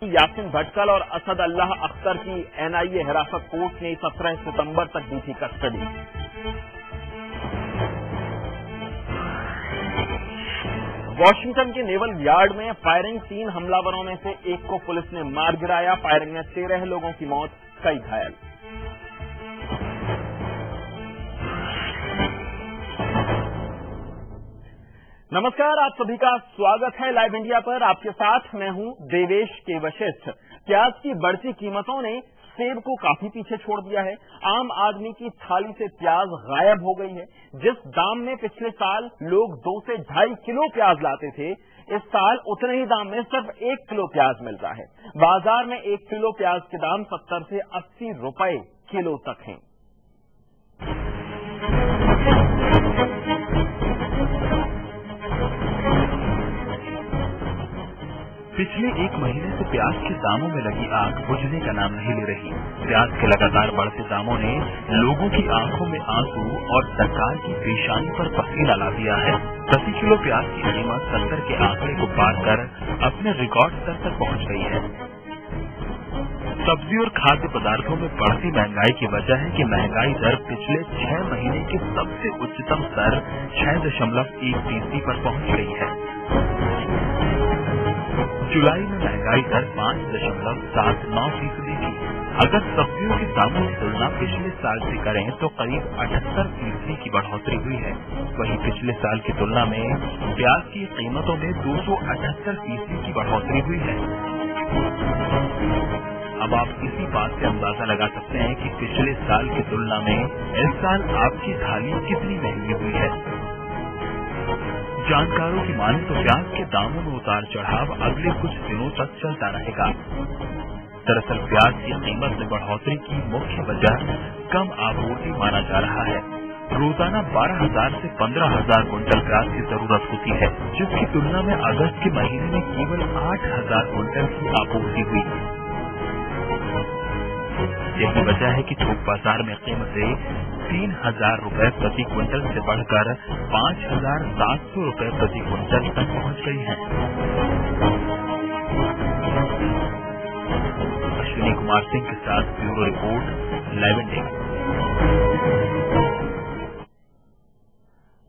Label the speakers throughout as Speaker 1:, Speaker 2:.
Speaker 1: यासिन भटकल और असद अल्लाह अख्तर की एनआईए हिरासत कोर्ट ने 17 सितंबर तक दी थी कस्टडी। वॉशिंगटन के नेवल यार्ड में फायरिंग, 3 हमलावरों में से एक को पुलिस ने मार गिराया। फायरिंग में 13 लोगों की मौत, कई घायल। नमस्कार, आप सभी का स्वागत है लाइव इंडिया पर। आपके साथ मैं हूं देवेश के वशिष्ठ। प्याज की बढ़ती कीमतों ने सेब को काफी पीछे छोड़ दिया है। आम आदमी की थाली से प्याज गायब हो गई है। जिस दाम में पिछले साल लोग 2 से 2.5 किलो प्याज लाते थे, इस साल उतने ही दाम में सिर्फ 1 किलो प्याज मिल रहा है। बाजार में 1 किलो प्याज के दाम 70 से 80 रुपए किलो तक हैं।
Speaker 2: पिछले 1 महीने से प्याज के दामों में लगी आग बुझने का नाम नहीं ले रही। प्याज के लगातार बढ़ते दामों ने लोगों की आंखों में आंसू और सरकार की पेशानी पर पसीना ला दिया है। प्रति किलो प्याज की कीमत 70 के आंकड़े को पार कर अपने रिकॉर्ड स्तर तक पहुंच गई है। सब्जी और खाद्य पदार्थों में बढ़ती महंगाई की वजह है कि महंगाई दर पिछले 6 महीने के सबसे उच्चतम स्तर 6.1% पर पहुंच गई है। जुलाई में महंगाई दर 5.79% थी। अगर सब्जियों के दामों की तुलना पिछले साल से करें तो करीब 78% की बढ़ोतरी हुई है। वहीं पिछले साल की तुलना में प्याज की कीमतों में 278% की बढ़ोतरी हुई है। अब आप इसी बात से अंदाजा लगा सकते हैं कि पिछले साल की तुलना में इस साल आपकी थाली कितनी महंगी हुई है। जानकारों की माने तो प्याज के दामों में उतार चढ़ाव अगले कुछ दिनों तक चलता रहेगा। दरअसल प्याज की कीमत में बढ़ोतरी की मुख्य वजह कम आपूर्ति माना जा रहा है। रोजाना 12,000 से 15,000 क्विंटल प्याज की जरूरत होती है, जिसकी तुलना में अगस्त के महीने में केवल 8,000 क्विंटल की आपूर्ति हुई। यही वजह है कि थोक बाजार में कीमतें 3,000 रुपए प्रति क्विंटल से बढ़कर 5,700 रुपए प्रति क्विंटल तक पहुंच गई है। अश्विनी कुमार सिंह के साथ ब्यूरो रिपोर्ट, लाइव इंडिया।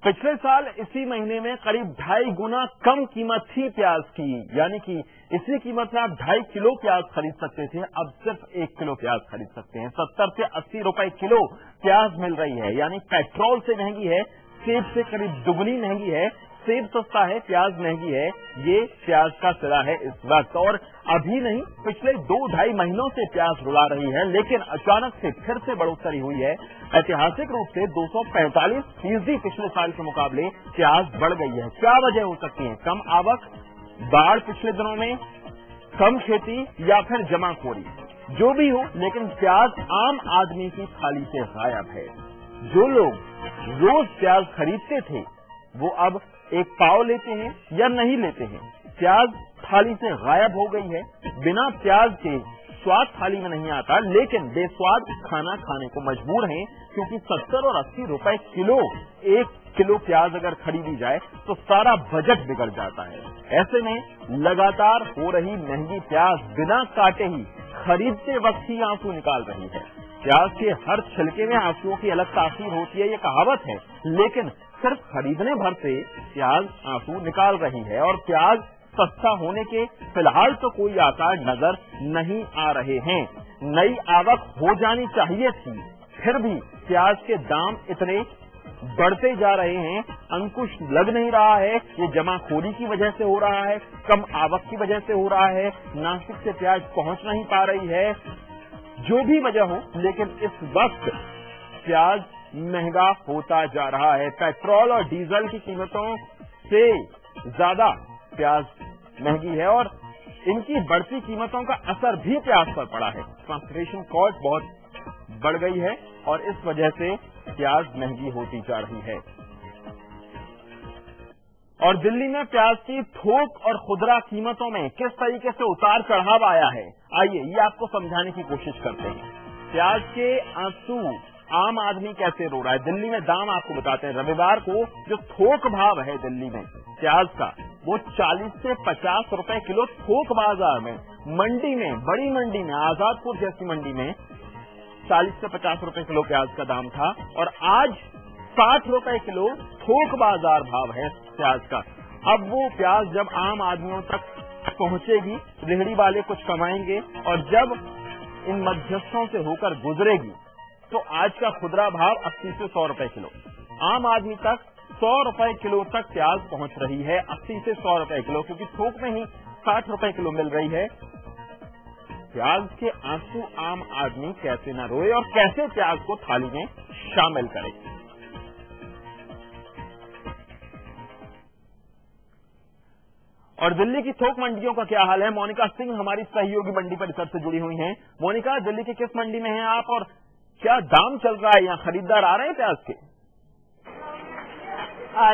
Speaker 1: पिछले साल इसी महीने में करीब 2.5 गुना कम कीमत थी प्याज की, यानी कि इसी कीमत में आप 2.5 किलो प्याज खरीद सकते थे, अब सिर्फ 1 किलो प्याज खरीद सकते हैं। 70 से 80 रुपए किलो प्याज मिल रही है, यानी पेट्रोल से महंगी है, सेब से करीब दुगनी महंगी है। सेब सस्ता है, प्याज महंगी है। ये प्याज का सिरा है इस वक्त। और अभी नहीं, पिछले 2-2.5 महीनों से प्याज रुला रही है, लेकिन अचानक से फिर से बढ़ोतरी हुई है। ऐतिहासिक रूप से 245% पिछले साल के मुकाबले प्याज बढ़ गई है। क्या वजह हो सकती है? कम आवक, बाढ़ पिछले दिनों में, कम खेती या फिर जमाखोरी? जो भी हो, लेकिन प्याज आम आदमी की थाली से गायब है। जो लोग रोज प्याज खरीदते थे, वो अब 1 पाव लेते हैं या नहीं लेते हैं। प्याज थाली से गायब हो गई है। बिना प्याज के स्वाद थाली में नहीं आता, लेकिन बेस्वाद खाना खाने को मजबूर हैं, क्योंकि 70 और 80 रुपए किलो 1 किलो प्याज अगर खरीदी जाए तो सारा बजट बिगड़ जाता है। ऐसे में लगातार हो रही महंगी प्याज बिना काटे ही खरीदते वक्त ही आंसू निकाल रही है। प्याज के हर छिलके में आंसुओं की अलग तासीर होती है, ये कहावत है, लेकिन सिर्फ खरीदने भर से प्याज आंसू निकाल रही है। और प्याज सस्ता होने के फिलहाल तो कोई आसार नजर नहीं आ रहे हैं। नई आवक हो जानी चाहिए थी, फिर भी प्याज के दाम इतने बढ़ते जा रहे हैं। अंकुश लग नहीं रहा है। ये जमाखोरी की वजह से हो रहा है, कम आवक की वजह से हो रहा है, नासिक से प्याज पहुंच नहीं पा रही है। जो भी वजह हो, लेकिन इस वक्त प्याज महंगा होता जा रहा है। पेट्रोल और डीजल की कीमतों से ज्यादा प्याज महंगी है और इनकी बढ़ती कीमतों का असर भी प्याज पर पड़ा है। ट्रांसपोर्टेशन कॉस्ट बहुत बढ़ गई है और इस वजह से प्याज महंगी होती जा रही है। और दिल्ली में प्याज की थोक और खुदरा कीमतों में किस तरीके से उतार चढ़ाव आया है, आइए ये आपको समझाने की कोशिश करते हैं। प्याज के आंसू आम आदमी कैसे रो रहा है। दिल्ली में दाम आपको बताते हैं। रविवार को जो थोक भाव है दिल्ली में प्याज का वो 40 से 50 रुपए किलो थोक बाजार में, मंडी में, बड़ी मंडी में, आजादपुर जैसी मंडी में 40 से 50 रुपए किलो प्याज का दाम था और आज 60 रुपए किलो थोक बाजार भाव है प्याज का। अब वो प्याज जब आम आदमियों तक पहुंचेगी, रेहड़ी वाले कुछ कमाएंगे और जब इन मध्यस्थों से होकर गुजरेगी तो आज का खुदरा भाव 80 से 100 रुपए किलो, आम आदमी तक 100 रुपए किलो तक प्याज पहुंच रही है, 80 से 100 रुपए किलो, क्योंकि थोक में ही 60 रुपए किलो मिल रही है। प्याज के आंसू आम आदमी कैसे न रोए और कैसे प्याज को थाली में शामिल करे। और दिल्ली की थोक मंडियों का क्या हाल है? मोनिका सिंह हमारी सहयोगी मंडी परिसर से जुड़ी हुई हैं। मोनिका, दिल्ली की किस मंडी में हैं आप और क्या दाम चल रहा है? यहाँ खरीदार आ रहे हैं प्याज के?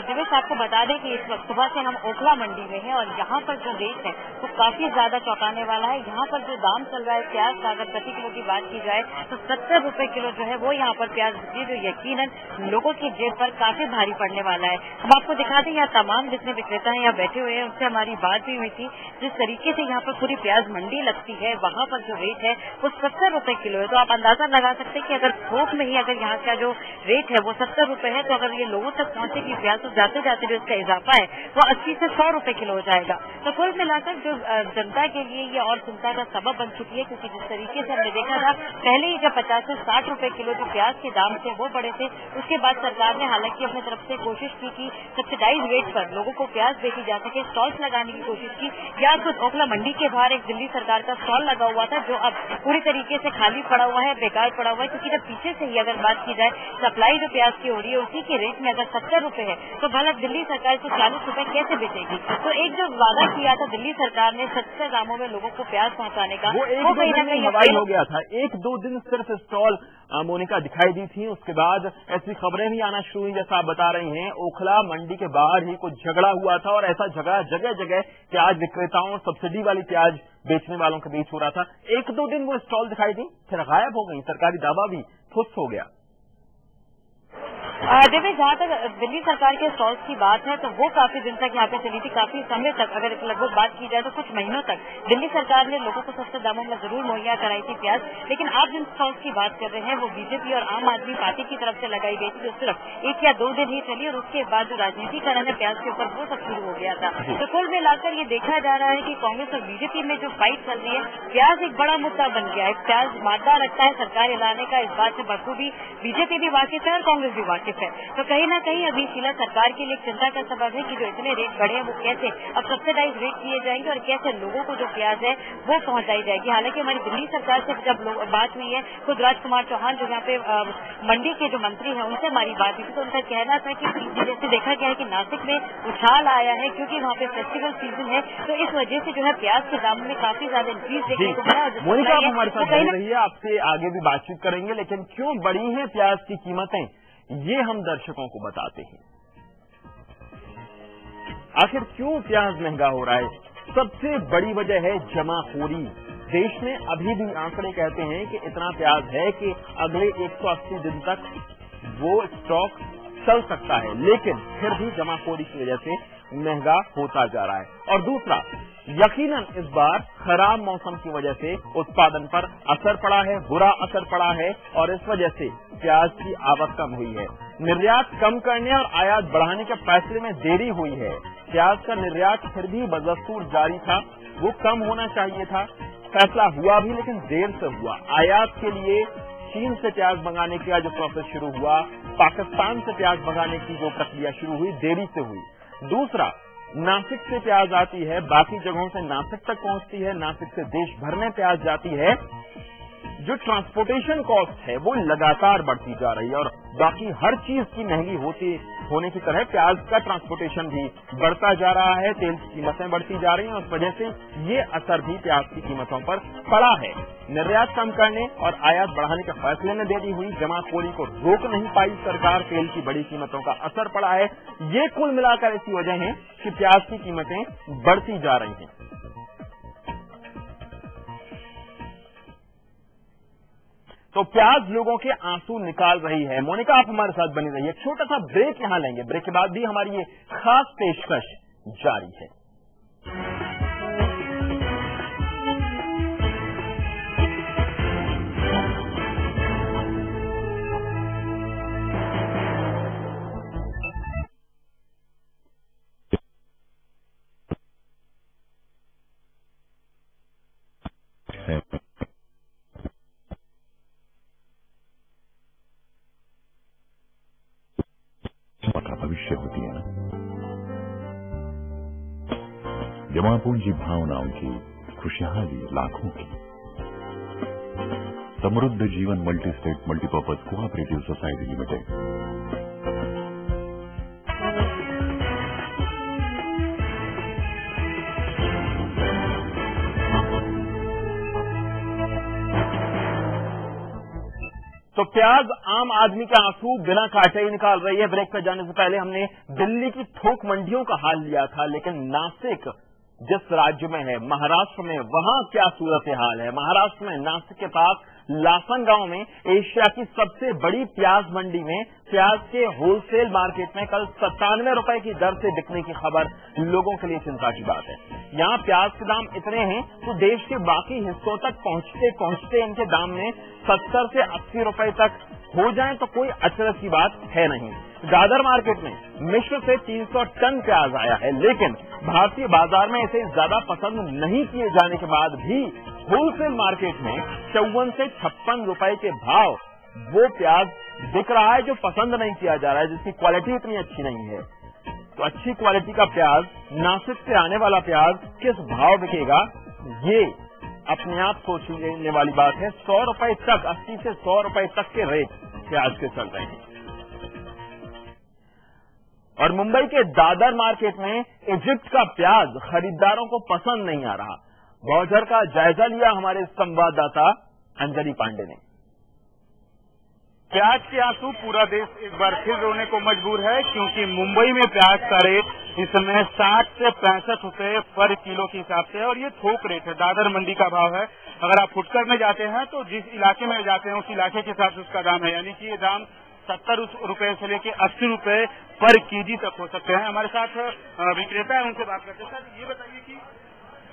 Speaker 3: दिवेश, आपको बता दें कि इस वक्त सुबह से हम ओखला मंडी में हैं और यहाँ पर जो रेट है वो काफी ज्यादा चौंकाने वाला है। यहाँ पर जो दाम चल रहा है प्याज का, अगर प्रति किलो की बात की जाए तो 70 रुपए किलो जो है वो यहाँ पर प्याज बिकी, जो यकीनन लोगों की जेब पर काफी भारी पड़ने वाला है। हम आपको दिखा दें, यहाँ तमाम जितने विक्रेता हैं यहाँ बैठे हुए हैं, उनसे हमारी बात भी हुई थी। जिस तरीके से यहाँ पर पूरी प्याज मंडी लगती है, वहाँ पर जो रेट है वो 70 रुपए किलो है। तो आप अंदाजा लगा सकते हैं कि अगर थोक में ही अगर यहाँ का जो रेट है वो 70 रुपए है, तो अगर ये लोगों तक पहुंचेगी तो जाते जाते जो इसका इजाफा है वो 80 से 100 रुपए किलो हो जाएगा। तो कुल मिलाकर जो जनता के लिए ये और चिंता का सबब बन चुकी है, क्योंकि जिस तरीके से हमने देखा था पहले ही जब 50 से 60 रुपए किलो जो प्याज के दाम थे वो बढ़े थे, उसके बाद सरकार ने हालांकि अपनी तरफ से कोशिश की कि सब्सिडाइज रेट पर लोगों को प्याज बेची जा सके, स्टॉल्स लगाने की कोशिश की। या खुद ओखला मंडी के बाहर एक दिल्ली सरकार का स्टॉल लगा हुआ था जो अब पूरी तरीके से खाली पड़ा हुआ है, बेकार पड़ा हुआ है, क्योंकि जब पीछे से ही अगर बात की जाए सप्लाई जो प्याज की हो रही है उसी के रेट में अगर 70 रुपए है तो भला दिल्ली सरकार को 40 रुपए कैसे बेचेगी? तो एक जो वादा किया था दिल्ली सरकार ने सस्ते दामों में लोगों को प्याज पहुंचाने का, वो कहीं न कहीं हवाई
Speaker 1: हो गया था। 1-2 दिन सिर्फ स्टॉल मोनिका दिखाई दी थी, उसके बाद ऐसी खबरें भी आना शुरू हुई जैसा आप बता रही हैं। ओखला मंडी के बाहर ही कुछ झगड़ा हुआ था और ऐसा झगड़ा जगह जगह प्याज विक्रेताओं और सब्सिडी वाली प्याज बेचने वालों के बीच हो रहा था। 1-2 दिन वो स्टॉल दिखाई दी, फिर गायब हो गई, सरकारी दावा भी फुस हो गया।
Speaker 3: देखिए, जहाँ तक दिल्ली सरकार के स्टॉल्स की बात है तो वो काफी दिन तक यहाँ पे चली थी, काफी समय तक, अगर लगभग बात की जाए तो कुछ महीनों तक दिल्ली सरकार ने लोगों को सस्ते दामों में जरूर मुहैया कराई थी प्याज। लेकिन आप जिन स्टॉल्स की बात कर रहे हैं वो बीजेपी और आम आदमी पार्टी की तरफ से लगाई गई थी, जो सिर्फ 1 या 2 दिन ही चली और उसके बाद जो राजनीतिकरण है प्याज के ऊपर वो सब शुरू हो गया था। तो कुल मिलाकर ये देखा जा रहा है कि कांग्रेस और बीजेपी में जो फाइट चल रही है, प्याज एक बड़ा मुद्दा बन गया है। प्याज मादा रखता है सरकार हिलाने का, इस बात से बखूबी बीजेपी भी वाकिफ है और कांग्रेस भी वाकिफ है। तो कहीं न कहीं अभी फिलहाल सरकार के लिए चिंता का सबब है कि जो इतने रेट बढ़े हैं वो कैसे अब सब्सिडाइज रेट किए जाएंगे और कैसे लोगों को जो प्याज है वो पहुंचाई जाएगी। हालांकि हमारी दिल्ली सरकार से जब बात हुई है, खुद राजकुमार चौहान जो यहाँ पे मंडी के जो मंत्री हैं उनसे हमारी बात हुई थी, तो उनका कहना था कि जैसे देखा गया है कि नासिक में उछाल आया है क्योंकि वहाँ पे फेस्टिवल सीजन है, तो इस वजह से जो है प्याज के दाम में काफी ज्यादा इंक्रीज देखने को मिला।
Speaker 1: मोनिका, आप हमारे साथ बनी रही है, आपसे आगे भी बातचीत करेंगे, लेकिन क्यों बढ़ी है प्याज की कीमतें ये हम दर्शकों को बताते हैं। आखिर क्यों प्याज महंगा हो रहा है? सबसे बड़ी वजह है जमाखोरी। देश में अभी भी आंकड़े कहते हैं कि इतना प्याज है कि अगले 180 दिन तक वो स्टॉक चल सकता है, लेकिन फिर भी जमाखोरी की वजह से महंगा होता जा रहा है। और दूसरा, यकीनन इस बार खराब मौसम की वजह से उत्पादन पर असर पड़ा है, बुरा असर पड़ा है और इस वजह से प्याज की आवक कम हुई है। निर्यात कम करने और आयात बढ़ाने के फैसले में देरी हुई है। प्याज का निर्यात फिर भी बदस्तूर जारी था, वो कम होना चाहिए था, फैसला हुआ भी लेकिन देर से हुआ। आयात के लिए चीन से प्याज मंगाने का जो प्रोसेस शुरू हुआ, पाकिस्तान से प्याज मंगाने की जो प्रक्रिया शुरू हुई, देरी से हुई। दूसरा, नासिक से प्याज आती है, बाकी जगहों से नासिक तक पहुंचती है, नासिक से देश भर में प्याज जाती है। जो ट्रांसपोर्टेशन कॉस्ट है वो लगातार बढ़ती जा रही है और बाकी हर चीज की महंगी होने की तरह प्याज का ट्रांसपोर्टेशन भी बढ़ता जा रहा है, तेल की कीमतें बढ़ती जा रही हैं, उस वजह से ये असर भी प्याज की कीमतों पर पड़ा है। निर्यात कम करने और आयात बढ़ाने के फैसले में देरी हुई, जमाखोरी को रोक नहीं पाई सरकार, तेल की बड़ी कीमतों का असर पड़ा है। ये कुल मिलाकर ऐसी वजह है कि प्याज की कीमतें बढ़ती जा रही हैं। तो प्याज लोगों के आंसू निकाल रही है। मोनिका, आप हमारे साथ बनी रही है। छोटा सा ब्रेक यहां लेंगे, ब्रेक के बाद भी हमारी ये खास पेशकश जारी है।
Speaker 4: भविष्य होती है ना, जमा पूंजी भावनाओं की, खुशहाली लाखों की, समृद्ध जीवन multi state multipurpose cooperative society limited.
Speaker 1: तो प्याज आम आदमी का आंसू बिना काटे ही निकाल रही है। ब्रेक पर जाने से पहले हमने दिल्ली की थोक मंडियों का हाल लिया था, लेकिन नासिक जिस राज्य में है, महाराष्ट्र में, वहां क्या सूरत हाल है। महाराष्ट्र में नासिक के पास लासन गांव में एशिया की सबसे बड़ी प्याज मंडी में प्याज के होलसेल मार्केट में कल 97 रुपए की दर से बिकने की खबर लोगों के लिए चिंता की बात है। यहाँ प्याज के दाम इतने हैं तो देश के बाकी हिस्सों तक पहुंचते पहुंचते इनके दाम में 70 से 80 रुपए तक हो जाए तो कोई अचरज की बात है नहीं। दादर मार्केट में मिश्र से 300 टन प्याज आया है, लेकिन भारतीय बाजार में इसे ज्यादा पसंद नहीं किए जाने के बाद भी होलसेल मार्केट में 54 से 56 रुपए के भाव वो प्याज बिक रहा है जो पसंद नहीं किया जा रहा है, जिसकी क्वालिटी इतनी अच्छी नहीं है। तो अच्छी क्वालिटी का प्याज, नासिक से आने वाला प्याज किस भाव बिकेगा, ये अपने आप सोच लेने वाली बात है। 100 रुपए तक, 80 से 100 रुपए तक के रेट प्याज के चल रहे हैं। और मुंबई के दादर मार्केट में इजिप्ट का प्याज खरीदारों को पसंद नहीं आ रहा। बौझर का जायजा लिया हमारे संवाददाता अंजनी पांडे ने।
Speaker 5: प्याज के आंसू पूरा देश एक बार फिर रोने को मजबूर है, क्योंकि मुंबई में प्याज का रेट इस समय 60 से 65 रुपए पर किलो के हिसाब से है और ये थोक रेट है, दादर मंडी का भाव है। अगर आप फुटकर में जाते हैं तो जिस इलाके में जाते हैं उस इलाके के हिसाब से उसका दाम है, यानी कि ये दाम 70 रुपए से लेके 80 रुपए पर केजी तक हो सकते हैं। हमारे साथ विक्रेता है, उनसे बात करते हैं। सर, ये बताइए कि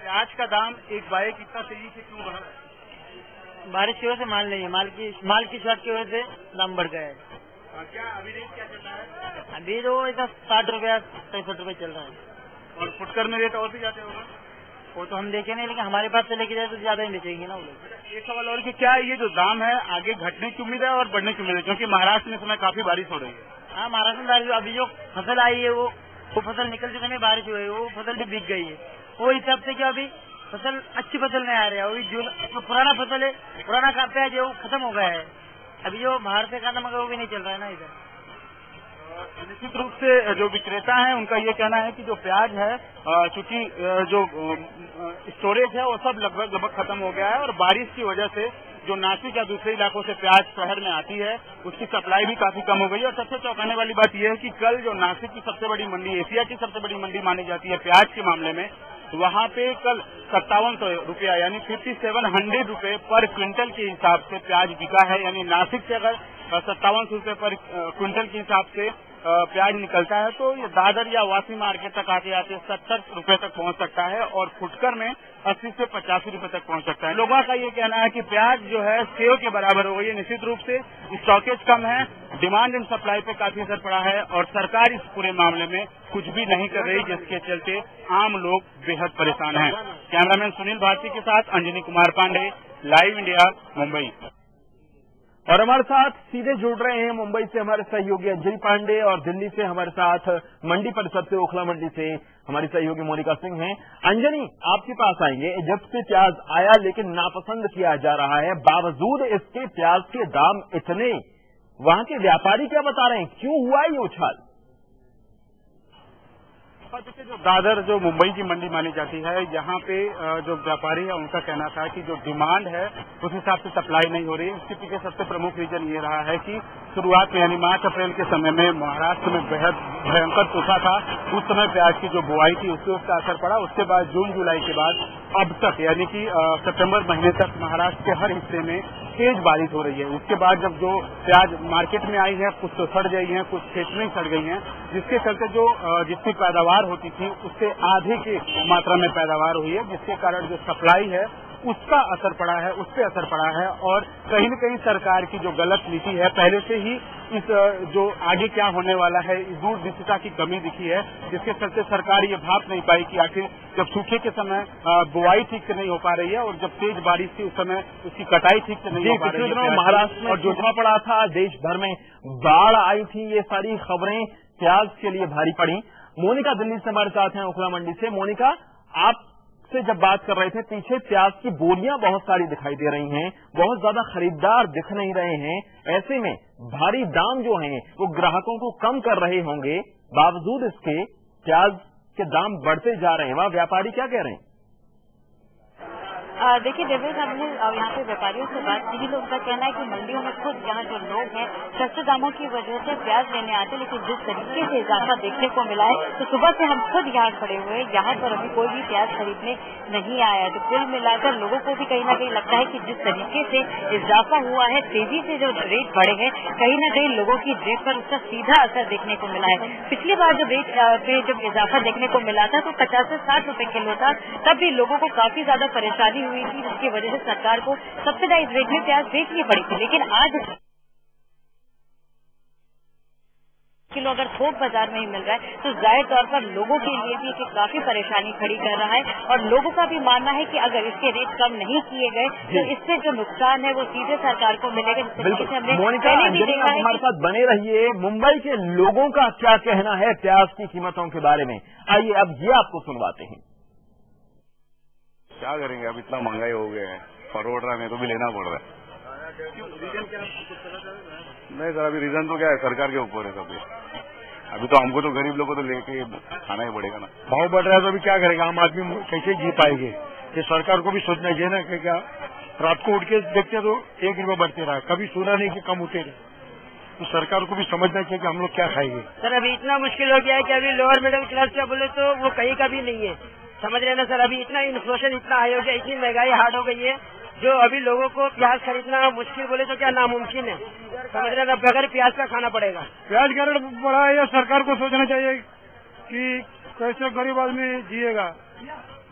Speaker 5: प्याज का दाम एक बाइक इतना तेजी से क्यों बढ़ा है?
Speaker 6: बारिश की वजह से माल नहीं है, माल की शॉर्ट की वजह से दाम बढ़ गया है।
Speaker 5: क्या अभी रेट क्या चल रहा है?
Speaker 6: अभी तो ऐसा 60 रुपया 65 रुपए चल रहा है।
Speaker 5: और फुटकर में रेट और भी जाते होगा?
Speaker 6: वो तो हम देखे नहीं, लेकिन हमारे पास से लेके जाए तो ज्यादा ही बेचेंगे ना वो लोग।
Speaker 5: एक सवाल और कि क्या ये जो दाम है आगे घटने की उम्मीद है और बढ़ने की उम्मीद है, क्योंकि महाराष्ट्र में इस समय काफी बारिश हो रही है?
Speaker 6: हाँ, महाराष्ट्र में अभी जो फसल आई है वो फसल निकलते समय बारिश हुई है, वो फसल भी बिक गई है। वो हिसाब से क्या अभी फसल अच्छी फसल नहीं आ रही है। अभी जो पुराना फसल है, पुराना का प्याज है वो खत्म हो गया है। अभी जो बाहर से खाता मगर वो भी नहीं चल रहा है ना इधर।
Speaker 5: निश्चित रूप से जो विक्रेता है उनका ये कहना है कि जो प्याज है, चूंकि जो स्टोरेज है वो सब लगभग खत्म हो गया है और बारिश की वजह से जो नासिक या दूसरे इलाकों से प्याज शहर में आती है उसकी सप्लाई भी काफी कम हो गई है। और सबसे चौंकाने वाली बात यह है कि कल जो नासिक की सबसे बड़ी मंडी, एशिया की सबसे बड़ी मंडी मानी जाती है प्याज के मामले में, वहाँ पे कल 5700 रुपया यानी 5700 रुपए पर क्विंटल के हिसाब से प्याज बिका है। यानी नासिक से अगर 5700 रुपए पर क्विंटल के हिसाब से प्याज निकलता है तो ये दादर या वासी मार्केट तक आते आते 70 रुपए तक पहुंच सकता है और फुटकर में 80 से 85 रुपए तक पहुंच सकता है। लोगों का ये कहना है कि प्याज जो है सेव के बराबर हो गई है। निश्चित रूप से स्टॉकेज कम है, डिमांड एंड सप्लाई पे काफी असर पड़ा है और सरकार इस पूरे मामले में कुछ भी नहीं कर रही, जिसके चलते आम लोग बेहद परेशान हैं। कैमरामैन सुनील भारती के साथ अंजनी कुमार पांडे, लाइव इंडिया, मुंबई।
Speaker 1: और हमारे साथ सीधे जुड़ रहे हैं मुंबई से हमारे सहयोगी अंजनी पांडे और दिल्ली से हमारे साथ मंडी परिषद से, ओखला मंडी से हमारी सहयोगी मोनिका सिंह हैं। अंजनी, आपके पास आएंगे। जब से प्याज आया लेकिन नापसंद किया जा रहा है, बावजूद इसके प्याज के दाम इतने, वहां के व्यापारी क्या बता रहे हैं, क्यों हुआ ये उछाल?
Speaker 5: देखिए, जो दादर जो मुंबई की मंडी मानी जाती है, यहाँ पे जो व्यापारी है उनका कहना था कि जो डिमांड है उस हिसाब से सप्लाई नहीं हो रही है। इसके पीछे सबसे प्रमुख रीजन ये रहा है कि शुरुआत में यानी मार्च अप्रैल के समय में महाराष्ट्र में बेहद भयंकर सूखा था। उस समय प्याज की जो बुआई थी उससे उसका असर पड़ा। उसके बाद जून जुलाई के बाद अब तक यानी कि सितंबर महीने तक महाराष्ट्र के हर हिस्से में तेज बारिश हो रही है। उसके बाद जब जो प्याज मार्केट में आई है, कुछ तो सड़ गई है, कुछ खेत में सड़ गई हैं, जिसके चलते जो जितनी पैदावार होती थी उससे आधे की मात्रा में पैदावार हुई है, जिसके कारण जो सप्लाई है उसका असर पड़ा है, उस पर असर पड़ा है। और कहीं न कहीं सरकार की जो गलत नीति है, पहले से ही इस जो आगे क्या होने वाला है, दूरदर्शिता की कमी दिखी है, जिसके चलते सरकार ये भाप नहीं पाई कि आखिर जब सूखे के समय बुआई ठीक से नहीं हो पा रही है और जब तेज बारिश थी उस समय उसकी कटाई ठीक से नहीं हो पा रही है।
Speaker 1: महाराष्ट्र में और सूखा पड़ा था, देश भर में बाढ़ आई थी, ये सारी खबरें प्याज के लिए भारी पड़ी। मोनिका दिल्ली से हमारे साथ हैं, ओखला मंडी से। मोनिका, आप से जब बात कर रहे थे, पीछे प्याज की बोरियां बहुत सारी दिखाई दे रही हैं, बहुत ज्यादा खरीदार दिख नहीं रहे हैं। ऐसे में भारी दाम जो हैं वो ग्राहकों को कम कर रहे होंगे, बावजूद इसके प्याज के दाम बढ़ते जा रहे हैं। वहां व्यापारी क्या कह रहे हैं?
Speaker 3: देखिए देवेश, हमने यहाँ पे व्यापारियों से बात की, तो उनका कहना है कि मंडियों में खुद यहाँ जो लोग हैं सस्ते दामों की वजह से प्याज लेने आते हैं, लेकिन जिस तरीके से इजाफा देखने को मिला है तो सुबह से हम खुद यहाँ खड़े हुए, यहाँ पर अभी कोई भी प्याज खरीदने नहीं आया है। तो कुल मिलाकर लोगों को भी कहीं ना कहीं लगता है कि जिस तरीके से इजाफा हुआ है, तेजी से जो रेट बढ़े हैं, कहीं ना कहीं लोगों की जेब पर उसका सीधा असर देखने को मिला है। पिछली बार जब रेट पे जब इजाफा देखने को मिला था तो 50 से 60 रुपए किलो था, तब भी लोगों को काफी ज्यादा परेशानी हुई थी, जिसकी वजह से सरकार को सब्सिडाइज रेट में प्याज बेचनी पड़ी थी। लेकिन आज किलो अगर थोक बाजार में ही मिल रहा है तो जाहिर तौर पर लोगों के लिए भी काफी परेशानी खड़ी कर रहा है। और लोगों का भी मानना है कि अगर इसके रेट कम नहीं किए गए तो इससे जो नुकसान है वो सीधे सरकार को मिलेगा।
Speaker 1: मोनिका, हमारे साथ बने रहिए। मुंबई के लोगों का क्या कहना है प्याज की कीमतों के बारे में, आइए अब ये आपको सुनवाते हैं।
Speaker 7: क्या करेंगे, अब इतना महंगाई हो गया है, फॉरवर्ड रहा है तो भी लेना पड़ रहा है। नहीं सर, अभी रीजन तो क्या है, सरकार के ऊपर है सभी। अभी तो हमको तो गरीब लोगों को तो लेके खाना ही पड़ेगा ना।
Speaker 8: भाव बढ़ रहा है तो अभी क्या करेगा आम आदमी, कैसे जी पाएंगे? ये सरकार को भी सोचना चाहिए ना कि क्या रात को उठ के देखते तो 1 रुपया बढ़ते रहा, कभी सुना नहीं कि कम उठे रहे। तो सरकार को भी समझना चाहिए कि हम लोग क्या खाएंगे।
Speaker 6: सर अभी इतना मुश्किल हो गया है कि अभी लोअर मिडिल क्लास क्या बोले तो वो कहीं का भी नहीं है, समझ रहे ना सर। अभी इतना इन्फ्लेशन इतना हाई हो गया, इतनी महंगाई हार्ड हो गई है, जो अभी लोगों को प्याज खरीदना मुश्किल बोले तो क्या नामुमकिन है, समझ रहे ना। बगैर प्याज का खाना पड़ेगा।
Speaker 8: प्याज का रेट बढ़ा है, या सरकार को सोचना चाहिए कि कैसे गरीब आदमी जिएगा।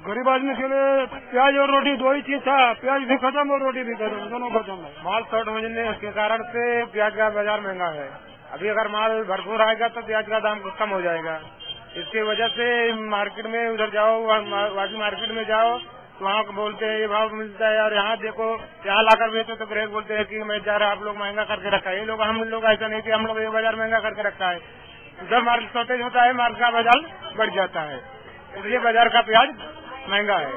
Speaker 8: गरीब आदमी के लिए प्याज और रोटी दो ही चीज था, प्याज भी खत्म और रोटी भी खत्म, दोनों खत्म है। माल शॉर्ट होने के कारण से प्याज का बाजार महंगा है। अभी अगर माल भरपूर आएगा तो प्याज का दाम कम हो जाएगा। इसकी वजह से मार्केट में उधर जाओ, वाजी मार्केट में जाओ तो वहाँ बोलते हैं ये भाव मिलता है, और यहाँ देखो यहाँ लाकर बेचो तो ग्राहक बोलते हैं कि मैं जा रहा, आप लोग महंगा करके रखा है। ये लोग हम लोग ऐसा नहीं कि हम लोग ये बाजार महंगा करके रखा है। जब मार्केट शॉर्टेज होता है मार्केट का बाजार बढ़ जाता है, इसलिए बाजार का प्याज महंगा है।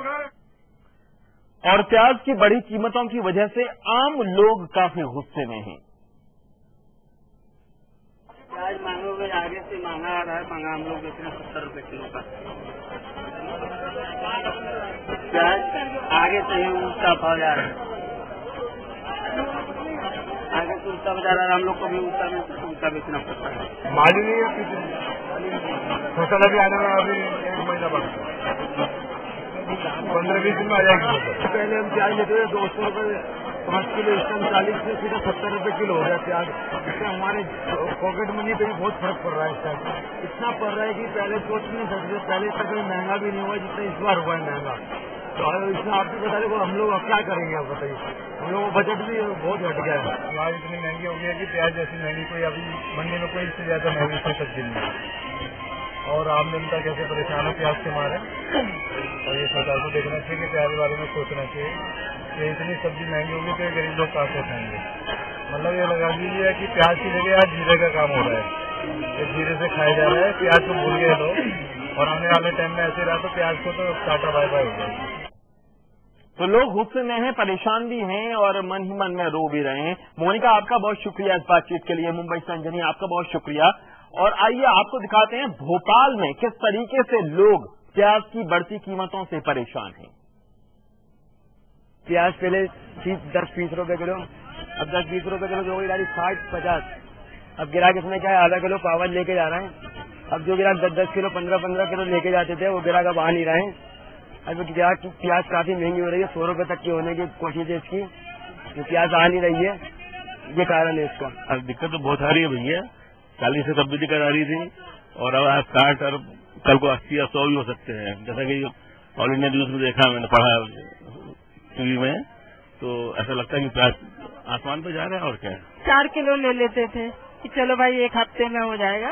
Speaker 1: और प्याज की बढ़ी कीमतों की वजह से आम लोग काफी गुस्से में हैं।
Speaker 6: प्याज मांगोगे आगे से महंगा आ रहा है, महंगा हम लोग बेच रहे हैं 70 रुपए किलो का प्याज, आगे से ही उसका भाव जा रहा है, आगे से उसका बजा रहा है, हम लोग को भी उसका बेचना पड़ता है।
Speaker 8: माली नहीं है, फसल अभी आने में अभी 1 महीना बाकी, 15-20 दिन में आ जाएगी। पहले हम प्याज लेते थे 200 रुपए 5 किलो, इस टाइम 40 से सीधा 70 रुपए किलो हो गया प्याज। इससे हमारे पॉकेट मनी पे भी बहुत फर्क पड़ रहा है। इस टाइम इतना पड़ रहा है कि पहले सोच नहीं सकते, पहले तक महंगा भी नहीं हुआ जितना इस बार हुआ है महंगा। तो इसमें आप भी बता दें हम लोग अब क्या करेंगे, आप बताइए। हम लोगों का बजट भी बहुत घट गया है। प्याज इतनी महंगी हो गई है कि प्याज जैसी महंगी कोई अभी मंडी में कोई इससे ज्यादा महंगी कोई सब्जी नहीं। और आम जनता कैसे परेशान है प्याज के मारे, और ये सरकार को देखना चाहिए कि प्याज के बारे में सोचना चाहिए कि इतनी सब्जी महंगी होगी तो गरीब लोग कहाँ से खाएंगे। मतलब ये लगा लीजिए कि प्याज की जगह आज जीरे का काम हो रहा है, ये जीरे से खाया जा रहा है, प्याज को भूल गए लोग। और आने वाले टाइम में ऐसे रहा तो प्याज को तो टाटा बाय बाय हो जाएगी।
Speaker 1: तो लोग गुस्से में हैं, परेशान भी हैं और मन ही मन में रो भी रहे हैं। मोनिका, आपका बहुत शुक्रिया इस बातचीत के लिए। मुंबई से अंजनी, आपका बहुत शुक्रिया। और आइए आपको दिखाते हैं भोपाल में किस तरीके से लोग प्याज की बढ़ती कीमतों से परेशान हैं।
Speaker 6: प्याज पहले 10-20 रुपए किलो, अब 10-20 रुपए किलो जो गाड़ी 60-50। अब गिराक इसमें क्या है, आधा किलो पावर लेके जा रहे हैं। अब जो गिराक 10-10 किलो 15-15 किलो लेके जाते थे वो गिराक अब आ नहीं रहे हैं। अब प्याज काफी महंगी हो रही है, 100 रुपए तक की होने की कोशिश है इसकी, तो प्याज आ नहीं रही है, ये कारण है इसका।
Speaker 9: अब दिक्कत तो बहुत आ रही है भैया, 40 से तब भी दिक्कत आ रही थी और अब आज 60 और कल को 80 या 100 भी हो सकते हैं। जैसा कि ऑल इंडिया न्यूज में देखा, मैंने पढ़ा टीवी में, तो ऐसा लगता है कि प्याज आसमान पे जा रहा है। और क्या
Speaker 10: 4 किलो ले लेते थे कि चलो भाई 1 हफ्ते में हो जाएगा,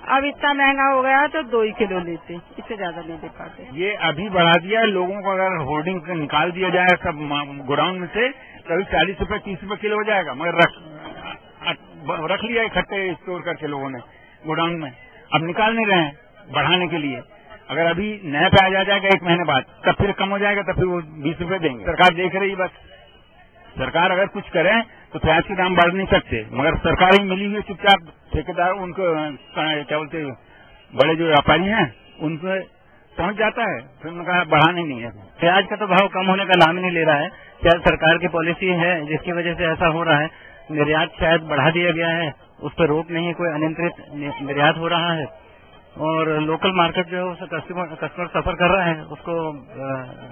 Speaker 10: अब इतना महंगा हो गया तो 2 ही किलो लेते, इससे ज्यादा नहीं दे पाते।
Speaker 5: ये अभी बढ़ा दिया है लोगों को, अगर होर्डिंग निकाल दिया जाए सब गोडाउन में से कभी 40 रुपए 30 रुपए किलो हो जाएगा, मगर रख लिया इकट्ठे स्टोर करके लोगों ने गोडाउन में, अब निकाल नहीं रहे हैं बढ़ाने के लिए। अगर अभी नया प्याज आ जाएगा 1 महीने बाद, तब फिर कम हो जाएगा, तब फिर वो 20 रुपए देंगे। सरकार देख रही, बस सरकार अगर कुछ करे तो प्याज के दाम बढ़ नहीं सकते, मगर सरकार ही मिली हुई चुपचाप ठेकेदार उनको क्या बोलते बड़े जो व्यापारी हैं उनको पहुंच जाता है, फिर उनका बढ़ाने नहीं है।
Speaker 6: प्याज का तो भाव कम होने का नाम ही नहीं ले रहा है, शायद सरकार की पॉलिसी है जिसकी वजह से ऐसा हो रहा है। निर्यात शायद बढ़ा दिया गया है, उस पर रोक नहीं है, कोई अनियंत्रित निर्यात हो रहा है और लोकल मार्केट जो है उससे कस्टमर सफर कर रहा है, उसको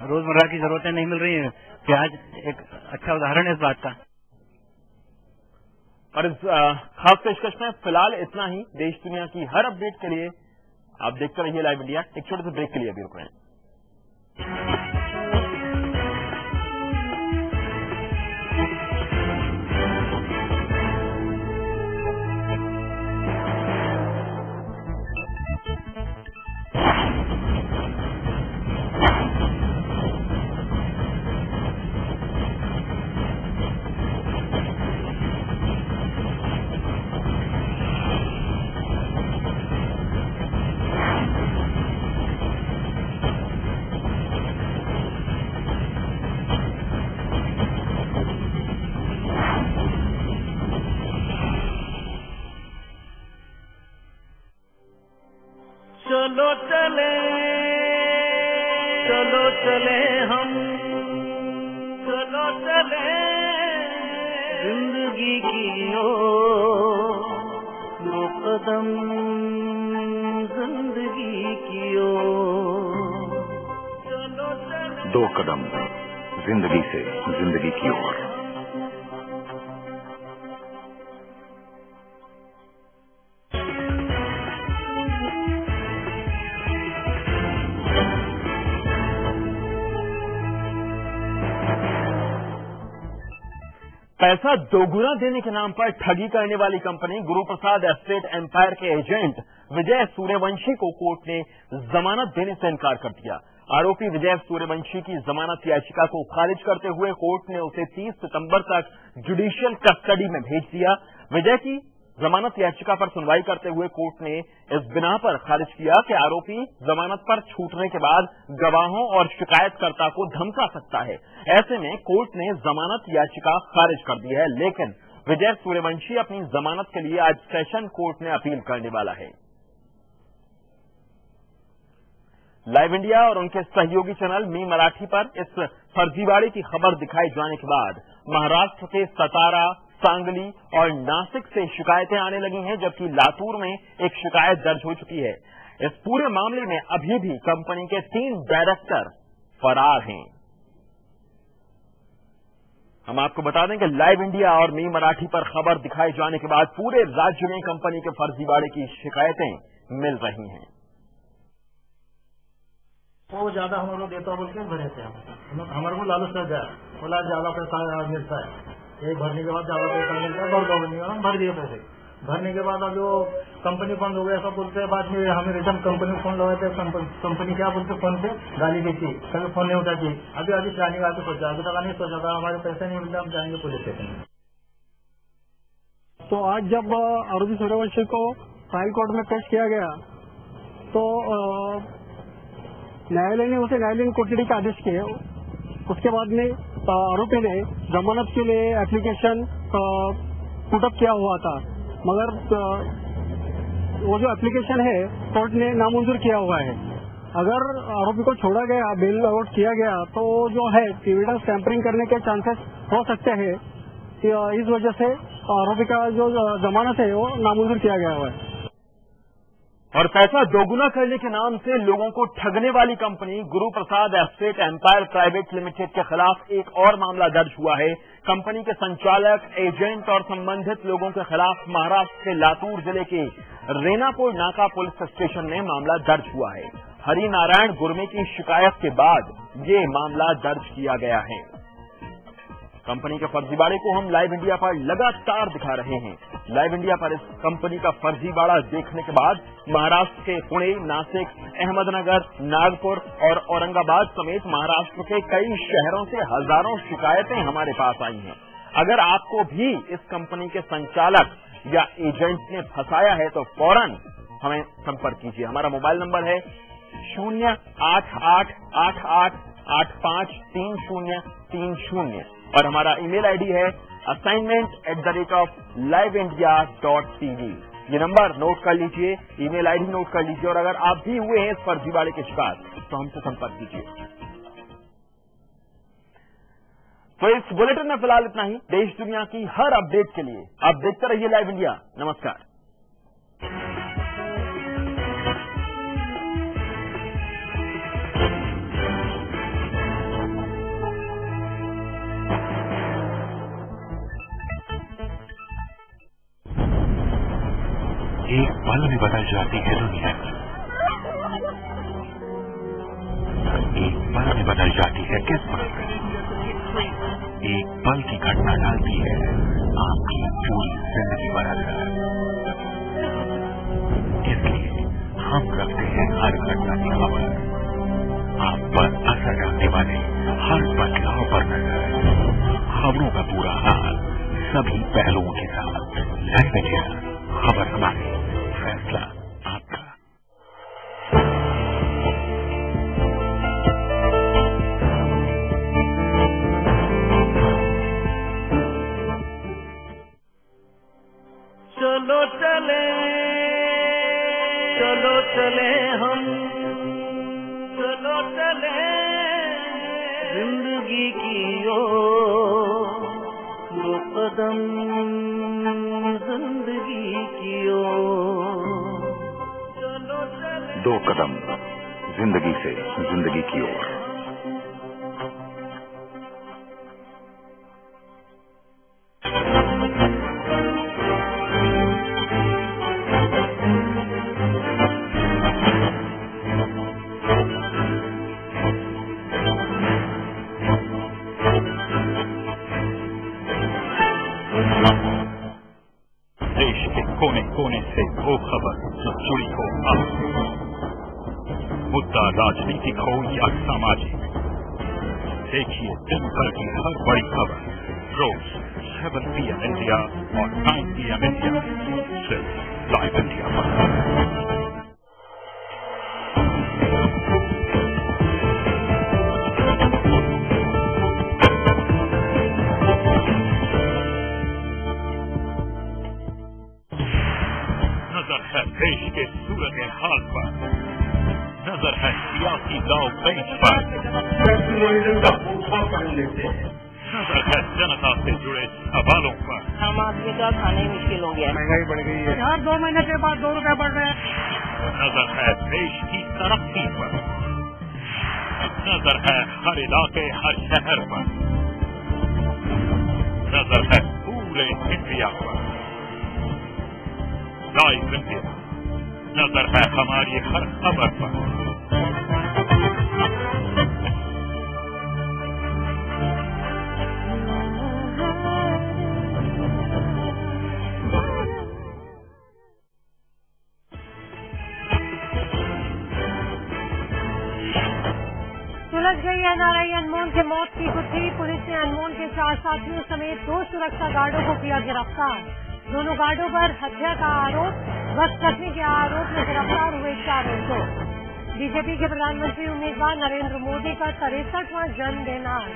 Speaker 6: रोजमर्रा की जरूरतें नहीं मिल रही है। प्याज एक अच्छा उदाहरण है इस बात का।
Speaker 1: और इस खास पेशकश में फिलहाल इतना ही। देश दुनिया की हर अपडेट के लिए आप देखते रहिए लाइव इंडिया। एक छोटे से ब्रेक के लिए अभी रुक रहे हैं।
Speaker 11: चलो चले हम, चलो चले जिंदगी की ओर, 2 कदम जिंदगी की ओर, चलो चले
Speaker 4: 2 कदम जिंदगी से जिंदगी की ओर।
Speaker 1: पैसा दोगुना देने के नाम पर ठगी करने वाली कंपनी गुरुप्रसाद एस्टेट एम्पायर के एजेंट विजय सूर्यवंशी को कोर्ट ने जमानत देने से इनकार कर दिया। आरोपी विजय सूर्यवंशी की जमानत याचिका को खारिज करते हुए कोर्ट ने उसे 30 सितंबर तक जुडिशियल कस्टडी में भेज दिया। विजय की जमानत याचिका पर सुनवाई करते हुए कोर्ट ने इस बिना पर खारिज किया कि आरोपी जमानत पर छूटने के बाद गवाहों और शिकायतकर्ता को धमका सकता है। ऐसे में कोर्ट ने जमानत याचिका खारिज कर दी है, लेकिन विजय सूर्यवंशी अपनी जमानत के लिए आज सेशन कोर्ट में अपील करने वाला है। लाइव इंडिया और उनके सहयोगी चैनल मी मराठी पर इस फर्जीवाड़े की खबर दिखाई जाने के बाद महाराष्ट्र के सतारा, सांगली और नासिक से शिकायतें आने लगी हैं, जबकि लातूर में एक शिकायत दर्ज हो चुकी है। इस पूरे मामले में अभी भी कंपनी के 3 डायरेक्टर फरार हैं। हम आपको बता दें कि लाइव इंडिया और मी मराठी पर खबर दिखाए जाने के बाद पूरे राज्य में कंपनी के फर्जीवाड़े की शिकायतें मिल रही हैं।
Speaker 8: वो ज्यादा हमारे को देता बोल के भरे थे, हमारे को लालच कर गया, बोला ज्यादा पैसा मिलता है, एक भरने के बाद ज्यादा पैसा मिलता है, भर दो भरने हम भर दिए पैसे। भरने के बाद अब जो कंपनी बंद हो गया ऐसा बोलते हैं, बाद में हमें रिटर्न कंपनी फोन लगाए थे, कंपनी क्या बोलते फोन पे गाली देती, कभी फोन नहीं उठाती। अभी जाने का सोचा, अभी तक नहीं सोचा था, हमारे पैसे नहीं मिलते, हम जाएंगे पुलिस स्टेशन।
Speaker 12: तो आज जब आरोपी सूर्यवंशी को ट्रायल कोर्ट में पेश किया गया तो न्यायालय ने उसे न्यायालयीन कोठडी का आदेश किए। उसके बाद में आरोपी ने जमानत के लिए एप्लीकेशन पुटअप किया हुआ था, मगर वो जो एप्लीकेशन है कोर्ट ने नामंजूर किया हुआ है। अगर आरोपी को छोड़ा गया, बेल आउट किया गया, तो जो है एविडेंस टैंपरिंग करने के चांसेस हो सकते हैं। इस वजह से आरोपी का जो जमानत है वो नामंजूर किया गया हुआ है।
Speaker 1: और पैसा दोगुना करने के नाम से लोगों को ठगने वाली company Guru Prasad estate empire private limited के खिलाफ एक और मामला दर्ज हुआ है। कंपनी के संचालक, एजेंट और संबंधित लोगों के खिलाफ महाराष्ट्र के लातूर जिले के रेनापुर नाका पुलिस स्टेशन में मामला दर्ज हुआ है। हरिनारायण गुरमे की शिकायत के बाद ये मामला दर्ज किया गया है। कंपनी के फर्जीवाड़े को हम लाइव इंडिया पर लगातार दिखा रहे हैं। लाइव इंडिया पर इस कंपनी का फर्जीवाड़ा देखने के बाद महाराष्ट्र के पुणे, नासिक, अहमदनगर, नागपुर और औरंगाबाद समेत महाराष्ट्र के कई शहरों से हजारों शिकायतें हमारे पास आई हैं। अगर आपको भी इस कंपनी के संचालक या एजेंट ने फंसाया है तो फौरन हमें संपर्क कीजिए। हमारा मोबाइल नंबर है 08888853030 और हमारा ईमेल आईडी है assignment@liveindia.tv। ये नंबर नोट कर लीजिए, ईमेल आईडी नोट कर लीजिए और अगर आप भी हुए हैं इस फर्जीवाड़े के शिकार तो हमसे संपर्क कीजिए। तो इस बुलेटिन में फिलहाल इतना ही। देश दुनिया की हर अपडेट के लिए आप देखते रहिए लाइव इंडिया। नमस्कार।
Speaker 2: एक पल में बदल जाती है दुनिया, एक पल में बदल जाती है किस्मत, एक पल की घटना डालती है आपकी पूरी जिंदगी बदलकर। इसलिए हम रखते हैं हर घटना की खबर, आप पर असर डालने वाले हर बदलाव पर नजर, खबरों का पूरा हाल सभी पहलुओं के साथ। लाइव इंडिया, खबर हमारी, फैसला आपका।
Speaker 11: चलो चले, चलो चले हम, चलो चले जिंदगी की ओर, दो कदम जिंदगी की ओर,
Speaker 4: दो कदम जिंदगी से जिंदगी की ओर।
Speaker 2: देश के कोने कोने से वो खबर जो जुड़ी हो आप, मुद्दा राजनीतिक हो या सामाजिक, देखिए दिन भर की हर बड़ी खबर रोज 7 PM इंडिया और 9 PM इंडिया, सिर्फ लाइव इंडिया पर। नजर है देश के सूरत हाल पर, नजर है सियासी दाव पेच पर, नजर है जनता से जुड़े सवालों पर।
Speaker 3: आम आदमी का खाना ही मुश्किल हो गया,
Speaker 12: महंगाई बढ़ गई है यार, 2 महीने के बाद 2 रुपए बढ़ रहे हैं।
Speaker 2: नजर है देश की तरक्की पर, नजर है हर इलाके हर शहर पर, नजर है पूरे इंडिया पर। लाइव इंडिया, नजर है हमारी हर खबर पर।
Speaker 13: सुलझ गई एनआरआई अनमोल के मौत की गुत्थी। पुलिस ने अनमोल के 4 साथियों समेत 2 सुरक्षा गार्डों को किया गिरफ्तार। दोनों गार्डों पर हत्या का आरोप, बस कटने के आरोप में गिरफ्तार हुए 4 लोग। बीजेपी के प्रधानमंत्री उम्मीदवार नरेंद्र मोदी का 63वां जन्मदिन आज,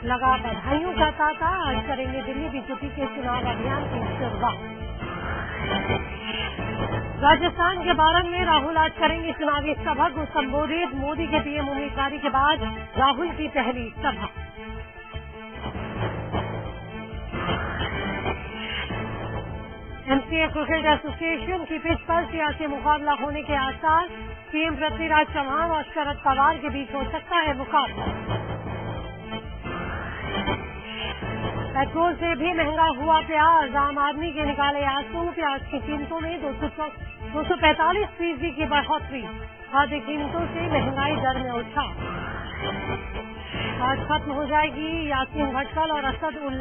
Speaker 13: लगा बधाइयों का तांता। आज करेंगे दिल्ली बीजेपी के चुनाव अभियान की शुरुआत। राजस्थान के बारन में राहुल आज करेंगे चुनावी सभा को संबोधित। मोदी के पीएम उम्मीदवारी के बाद राहुल की पहली सभा। एमसीए इंडिया क्रिकेट एसोसिएशन की पिच पर सियासी मुकाबला होने के आसार। सीएम पृथ्वीराज चौहान और शरद पवार के बीच हो सकता है मुकाबला। पेट्रोल से भी महंगा हुआ प्याज, आम आदमी के निकाले आंसू। प्याज की कीमतों में 245% की बढ़ोतरी। खाद्य कीमतों से महंगाई दर में उछाल। आज खत्म हो जाएगी यासीन भटकल और असद उल्लू